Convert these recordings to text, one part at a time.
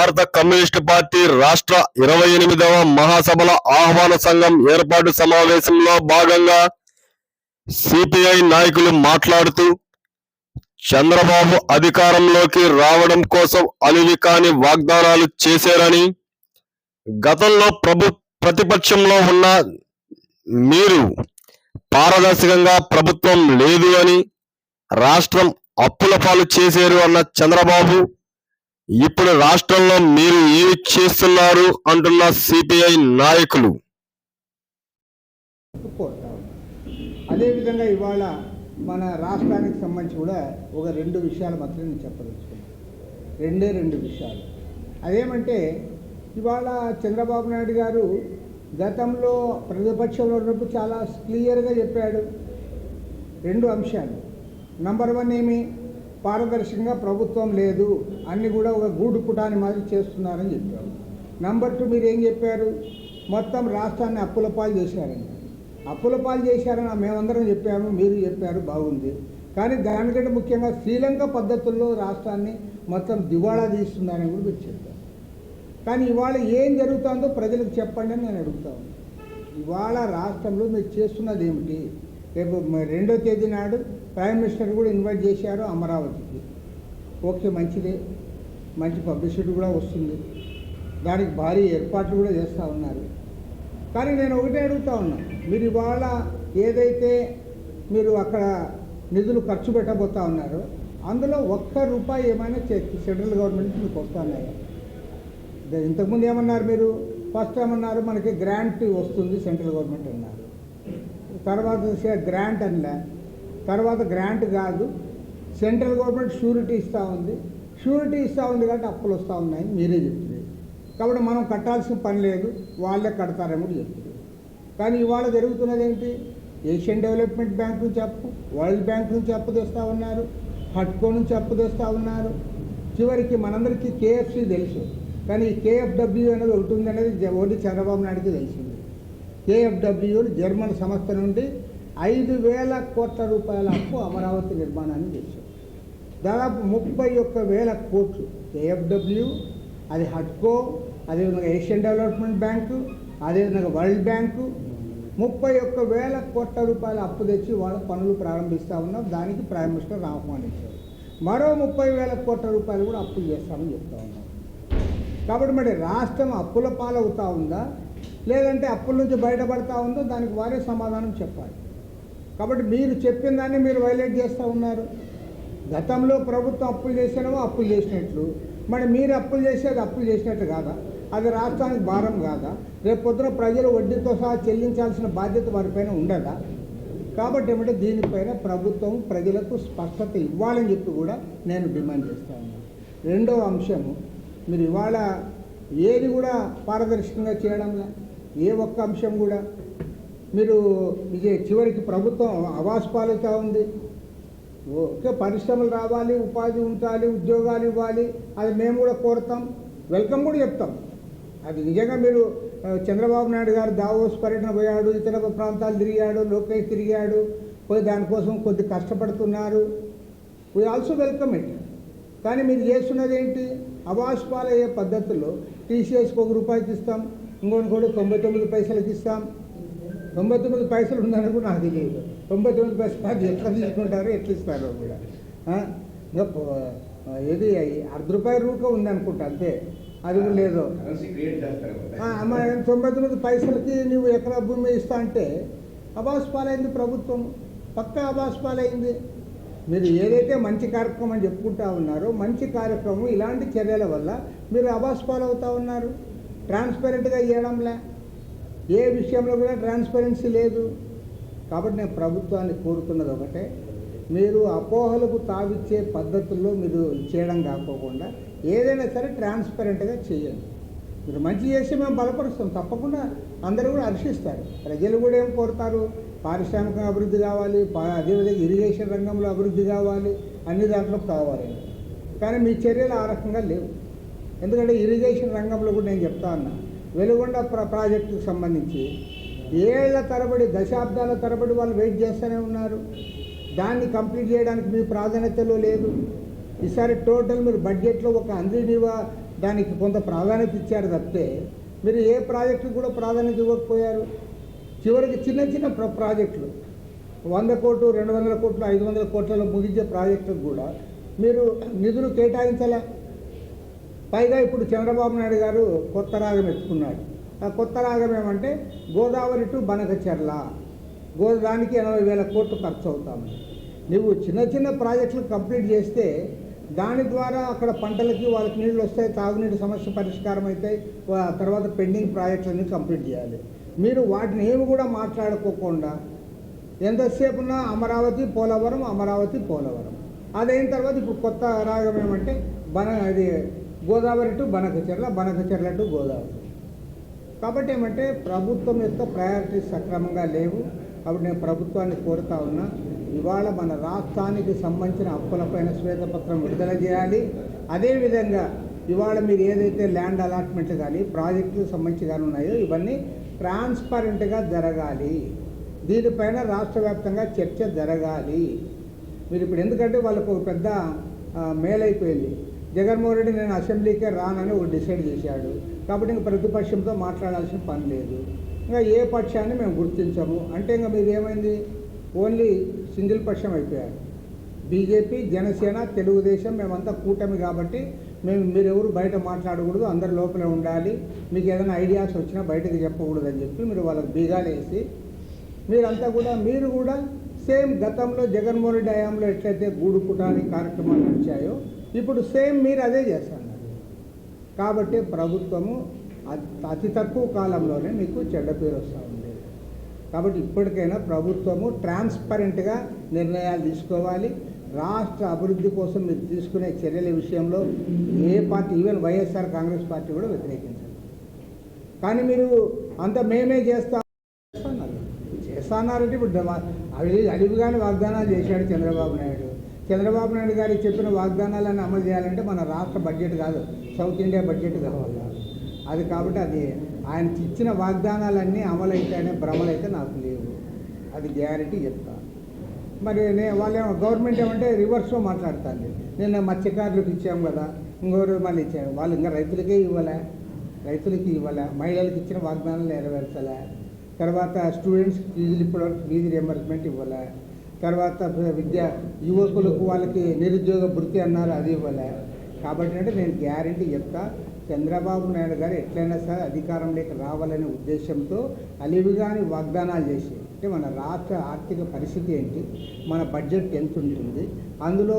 భారత communist party రాష్ట్ర 28వ మహాసభల ఆహ్వాన సంఘం ఏర్పాటు సమావేశంలో భాగంగా సిపిఐ నాయకులు మాట్లాడుతూ చంద్రబాబు అధికారంలోకి రావడం కోసం అలివికాని వాగ్దానాలు చేశారని, గతంలో ప్రతిపక్షంలో ఉన్న మీరు పారదర్శకంగా ప్రభుత్వం లేదు అని, రాష్ట్రం అప్పుల పాలు చేశారు అన్న చంద్రబాబు ఇప్పుడు రాష్ట్రంలో మీరు ఏమి చేస్తున్నారు అంటున్న సిపిఐ నాయకులు. అదేవిధంగా ఇవాళ మన రాష్ట్రానికి సంబంధించి కూడా ఒక 2 విషయాలు మాత్రం నేను చెప్పదలుచుకున్నాను. రెండు విషయాలు. అదేమంటే ఇవాళ చంద్రబాబు నాయుడు గారు గతంలో ప్రతిపక్షంలో ఉన్నప్పుడు చాలా క్లియర్గా చెప్పాడు 2 అంశాలు. నంబర్ 1 ఏమి, పారదర్శకంగా ప్రభుత్వం లేదు, అన్నీ కూడా ఒక గూడు పుటాని మాదిరి చేస్తున్నారని చెప్పారు. నంబర్ 2 మీరు ఏం చెప్పారు, మొత్తం రాష్ట్రాన్ని అప్పుల పాలు చేశారని. అప్పుల పాలు చేశారని మేమందరం చెప్పాము, మీరు చెప్పారు, బాగుంది. కానీ దానికంటే ముఖ్యంగా శ్రీలంక పద్ధతుల్లో రాష్ట్రాన్ని మొత్తం దివాళా తీస్తున్నారని కూడా మీరు చెప్పారు. కానీ ఇవాళ ఏం జరుగుతుందో ప్రజలకు చెప్పండి అని నేను అడుగుతాను. ఇవాళ రాష్ట్రంలో మీరు చేస్తున్నది ఏమిటి? రేపు 2వ తేదీ నాడు ప్రైమ్ మినిస్టర్ కూడా ఇన్వైట్ చేశారు అమరావతికి. ఓకే, మంచిదే, మంచి పబ్లిసిటీ కూడా వస్తుంది, దానికి భారీ ఏర్పాట్లు కూడా చేస్తూ ఉన్నారు. కానీ నేను ఒకటే అడుగుతూ ఉన్నా, మీరు ఇవాళ ఏదైతే మీరు అక్కడ నిధులు ఖర్చు పెట్టబోతా ఉన్నారో అందులో ₹1 ఏమైనా సెంట్రల్ గవర్నమెంట్ మీకు వస్తున్నాయా? ఇంతకుముందు ఏమన్నారు మీరు? ఫస్ట్ ఏమన్నారు, మనకి గ్రాంట్ వస్తుంది సెంట్రల్ గవర్నమెంట్ అన్నారు. తర్వాత గ్రాంట్ అనలే, తర్వాత గ్రాంట్ కాదు, సెంట్రల్ గవర్నమెంట్ షూరిటీ ఇస్తూ ఉంది కాబట్టి అప్పులు వస్తూ ఉన్నాయని మీరే చెప్తుంది. కాబట్టి మనం కట్టాల్సిన పని లేదు, వాళ్ళే కడతారని కూడా చెప్తుంది. కానీ ఇవాళ జరుగుతున్నది ఏంటి? ఏషియన్ డెవలప్మెంట్ బ్యాంక్ నుంచి అప్పు, వరల్డ్ బ్యాంక్ నుంచి అప్పు తెస్తూ ఉన్నారు, హట్కో నుంచి అప్పు తెస్తూ ఉన్నారు. చివరికి మనందరికీ కేఎఫ్సి తెలుసు, కానీ ఈ కేఎఫ్డబ్ల్యూ అనేది ఒకటి ఉంది అనేది ఒకటి చంద్రబాబు నాయుడుకి తెలిసింది. కేఎఫ్డబ్ల్యూ జర్మన్ సంస్థ నుండి ₹5,000 కోట్ల అప్పు అమరావతి నిర్మాణాన్ని చేశారు. దాదాపు 31,000 కోట్లు కేఎఫ్డబ్ల్యూ, అది హట్కో, అదేవిధంగా ఏషియన్ డెవలప్మెంట్ బ్యాంకు, అదేవిధంగా వరల్డ్ బ్యాంకు 31,000 కోట్ల అప్పు తెచ్చి వాళ్ళ పనులు ప్రారంభిస్తూ ఉన్నాం. దానికి ప్రైమ్ మినిస్టర్ ఆహ్వానించారు. మరో 30,000 కోట్ల కూడా అప్పులు చేస్తామని చెప్తా ఉన్నాం. కాబట్టి మరి రాష్ట్రం అప్పుల పాలవుతూ ఉందా, లేదంటే అప్పుల నుంచి బయటపడతా ఉందో దానికి వారే సమాధానం చెప్పాలి. కాబట్టి మీరు చెప్పిన దాన్ని మీరు వైలేట్ చేస్తూ ఉన్నారు. గతంలో ప్రభుత్వం అప్పులు చేసినవో అప్పులు చేసినట్లు, మరి మీరు అప్పులు చేసేది అప్పులు చేసినట్లు కాదా? అది రాష్ట్రానికి భారం కాదా? రేపు పొద్దున ప్రజలు వడ్డీతో సహా చెల్లించాల్సిన బాధ్యత వారిపైన ఉండదా? కాబట్టి ఏమంటే దీనిపైన ప్రభుత్వం ప్రజలకు స్పష్టత ఇవ్వాలని చెప్పి కూడా నేను డిమాండ్ చేస్తూ ఉన్నాను. 2వ అంశము, మీరు ఇవాళ ఏది కూడా పారదర్శకంగా చేయడంలా, ఏ ఒక్క అంశం కూడా మీరు ఇదే చివరికి ప్రభుత్వం అవాస్ పాలుతూ ఉంది. ఓకే, పరిశ్రమలు రావాలి, ఉపాధి ఉండాలి, ఉద్యోగాలు ఇవ్వాలి, అది మేము కూడా కోరుతాం, వెల్కమ్ కూడా చెప్తాం. అది నిజంగా మీరు చంద్రబాబు నాయుడు గారు దావోస్ పర్యటన పోయాడు, ఇతర ప్రాంతాలు తిరిగాడు, లోకేష్ తిరిగాడు, పోయి దానికోసం కొద్ది కష్టపడుతున్నారు, వీ ఆల్సో వెల్కమ్ ఇట్. కానీ మీరు చేస్తున్నది ఏంటి? అవాస్ పాలయ్యే పద్ధతుల్లో టీసీఎస్కి ₹1 ఇస్తాం, ఇంకోటి కూడా 99 పైసలకి ఇస్తాం. 99 పైసలు ఉందని కూడా నాకు తెలియదు. 99 పైసలు ఎట్లా తీసుకుంటారో ఎట్లా ఇస్తారో కూడా. ఏది ₹1 రూప ఉందనుకుంటా, అంతే, అది కూడా లేదు. 99 పైసలకి నువ్వు ఎకరా భూమి ఇస్తా అంటే అవాస్ పాలైంది ప్రభుత్వం, పక్కా అవాస్ పాలైంది. మీరు ఏదైతే మంచి కార్యక్రమం అని చెప్పుకుంటా ఉన్నారో, మంచి కార్యక్రమం ఇలాంటి చర్యల వల్ల మీరు అవాస్ పాలవుతూ ఉన్నారు. ట్రాన్స్పరెంట్గా ఇవ్వడంలే, ఏ విషయంలో కూడా ట్రాన్స్పరెన్సీ లేదు. కాబట్టి నేను ప్రభుత్వాన్ని కోరుతున్నది ఒకటే, మీరు అపోహలకు తావిచ్చే పద్ధతుల్లో మీరు చేయడం కాకోకుండా ఏదైనా సరే ట్రాన్స్పరెంట్గా చేయండి. మీరు మంచి చేసి మేము బలపరుస్తాం, తప్పకుండా అందరూ కూడా హర్షిస్తారు. ప్రజలు కూడా ఏం కోరుతారు, పారిశ్రామిక అభివృద్ధి కావాలి, అదేవిధంగా ఇరిగేషన్ రంగంలో అభివృద్ధి కావాలి, అన్ని దాంట్లో కావాలి. కానీ మీ చర్యలు ఆ రకంగా లేవు. ఎందుకంటే ఇరిగేషన్ రంగంలో కూడా నేను చెప్తా ఉన్నా, వెలుగొండ ప్రాజెక్టుకు సంబంధించి ఏళ్ల తరబడి, దశాబ్దాల తరబడి వాళ్ళు వెయిట్ చేస్తూనే ఉన్నారు. దాన్ని కంప్లీట్ చేయడానికి మీ ప్రాధాన్యతలో లేదు. ఈసారి టోటల్ మీరు బడ్జెట్లో ఒక దానికి కొంత ప్రాధాన్యత ఇచ్చారు తప్పితే మీరు ఏ ప్రాజెక్టు కూడా ప్రాధాన్యత ఇవ్వకపోయారు. చివరికి చిన్న చిన్న ప్రాజెక్టులు 100 కోట్లు 200 కోట్లు 500 కోట్లలో ముగించే ప్రాజెక్టులకు కూడా మీరు నిధులు కేటాయించలే. పైగా ఇప్పుడు చంద్రబాబు నాయుడు గారు కొత్త రాగం ఎత్తుకున్నాడు. ఆ కొత్త రాగం ఏమంటే గోదావరి టు బనకచెర్ల దానికి 80,000 కోట్లు ఖర్చు అవుతామని. నువ్వు చిన్న చిన్న ప్రాజెక్టులు కంప్లీట్ చేస్తే దాని ద్వారా అక్కడ పంటలకి వాళ్ళకి నీళ్ళు వస్తాయి, తాగునీటి సమస్య పరిష్కారం అవుతాయి, తర్వాత పెండింగ్ ప్రాజెక్టులన్నీ కంప్లీట్ చేయాలి. మీరు వాటిని ఏమి కూడా మాట్లాడుకోకుండా ఎంతసేపున్నా అమరావతి పోలవరం అమరావతి పోలవరం. అదైన తర్వాత ఇప్పుడు కొత్త రాగం ఏమంటే అది గోదావరి టు బనకచెర్ల టు గోదావరి. కాబట్టి ఏమంటే ప్రభుత్వం యొక్క ప్రయారిటీస్ సక్రమంగా లేవు. కాబట్టి నేను ప్రభుత్వాన్ని కోరుతా ఉన్నా, ఇవాళ మన రాష్ట్రానికి సంబంధించిన అప్పులపైన శ్వేతపత్రం విడుదల చేయాలి. అదేవిధంగా ఇవాళ మీరు ఏదైతే ల్యాండ్ అలాట్మెంట్ కానీ ప్రాజెక్టులకు సంబంధించి కానీ ఉన్నాయో ఇవన్నీ ట్రాన్స్పరెంట్గా జరగాలి. దీనిపైన రాష్ట్ర వ్యాప్తంగా చర్చ జరగాలి. మీరు ఇప్పుడు ఎందుకంటే వాళ్ళకు ఒక పెద్ద మేలైపోయింది. జగన్మోహన్ రెడ్డి నేను అసెంబ్లీకే రానని ఒక డిసైడ్ చేశాడు. కాబట్టి ఇంకా ప్రతిపక్షంతో మాట్లాడాల్సిన పని లేదు. ఇంకా ఏ పక్షాన్ని మేము గుర్తించము అంటే ఇంకా మీరు ఏమైంది, ఓన్లీ సింగిల్ పక్షం అయిపోయారు. బీజేపీ, జనసేన, తెలుగుదేశం మేమంతా కూటమి కాబట్టి మీరెవరు బయట మాట్లాడకూడదు, అందరు లోపలే ఉండాలి, మీకు ఏదైనా ఐడియాస్ వచ్చినా బయటకు చెప్పకూడదు అని చెప్పి మీరు వాళ్ళకి బీగాలేసి మీరు కూడా సేమ్ గతంలో జగన్మోహన్ రెడ్డి హయాంలో ఎట్లయితే గూడు పుటాని కార్యక్రమాలు నడిచాయో ఇప్పుడు సేమ్ మీరు అదే చేస్తున్నారు. కాబట్టి ప్రభుత్వము అతి తక్కువ కాలంలోనే మీకు చెడ్డ పేరు వస్తూ ఉంది. కాబట్టి ఇప్పటికైనా ప్రభుత్వము ట్రాన్స్పరెంట్గా నిర్ణయాలు తీసుకోవాలి. రాష్ట్ర అభివృద్ధి కోసం మీరు తీసుకునే చర్యల విషయంలో ఏ party, even YSR Congress party కూడా వ్యతిరేకించారు. కానీ మీరు అంత మేమే చేస్తాన్నారంటే ఇప్పుడు అడివిగానే వాగ్దానాలు చేశాడు చంద్రబాబు నాయుడు. చంద్రబాబు నాయుడు గారికి చెప్పిన వాగ్దానాలను అమలు చేయాలంటే మన రాష్ట్ర బడ్జెట్ కాదు, సౌత్ ఇండియా బడ్జెట్ కావాలి. అది కాబట్టి అది ఆయన ఇచ్చిన వాగ్దానాలన్నీ అమలు అవుతాయనే భ్రమలైతే నాకు లేవు, అది గ్యారెంటీ చెప్తాను. మరి వాళ్ళేమో గవర్నమెంట్ ఏమంటే రివర్స్లో మాట్లాడుతుంది. నిన్న మత్స్యకారులకు ఇచ్చాం కదా, ఇంకోరు మళ్ళీ ఇచ్చాము, వాళ్ళు ఇంకా రైతులకి ఇవ్వలే, మహిళలకు ఇచ్చిన వాగ్దానాలు నెరవేర్చలే. తర్వాత స్టూడెంట్స్కి ఫీజులు ఇప్పటివరకు ఫీజు రియంబర్స్మెంట్ ఇవ్వలే. తర్వాత యువకులకు వాళ్ళకి నిరుద్యోగ భృతి అన్నారు, అది ఇవ్వలే. కాబట్టి అంటే నేను గ్యారెంటీ చెప్తా, చంద్రబాబు నాయుడు గారు ఎట్లయినా సరే అధికారంలోకి రావాలనే ఉద్దేశంతో అలివిగాని వాగ్దానాలు చేసి, అంటే మన రాష్ట్ర ఆర్థిక పరిస్థితి ఏంటి, మన బడ్జెట్ ఎంత ఉంటుంది, అందులో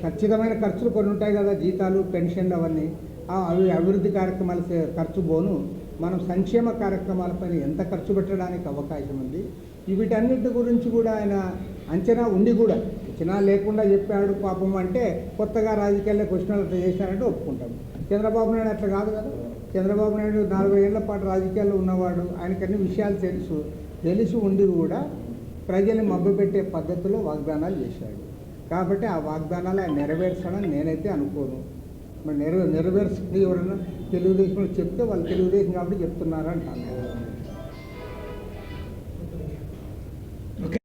ఖచ్చితమైన ఖర్చులు కొన్ని ఉంటాయి కదా, జీతాలు, పెన్షన్లు, అవన్నీ అవి అభివృద్ధి కార్యక్రమాల ఖర్చు పోను మనం సంక్షేమ కార్యక్రమాలపైన ఎంత ఖర్చు పెట్టడానికి అవకాశం ఉంది, వీటన్నిటి గురించి కూడా ఆయన అంచనా ఉండి కూడా అంచనా లేకుండా చెప్పాడు పాపం అంటే కొత్తగా రాజకీయాల్లో క్వశ్చన్లు అట్లా చేశారంటే ఒప్పుకుంటాం. చంద్రబాబు నాయుడు అట్లా కాదు కదా. చంద్రబాబు నాయుడు 40 ఏళ్ల పాటు రాజకీయాల్లో ఉన్నవాడు, ఆయనకు అన్ని విషయాలు తెలిసి ఉండి కూడా ప్రజల్ని మభ్యపెట్టే పద్ధతిలో వాగ్దానాలు చేశాడు. కాబట్టి ఆ వాగ్దానాలు ఆయన నెరవేర్చాడని నేనైతే అనుకోను. మరి నెరవేర్చుకుని ఎవరైనా తెలుగుదేశంలో చెప్తే వాళ్ళు తెలుగుదేశం కాబట్టి చెప్తున్నారంటాను.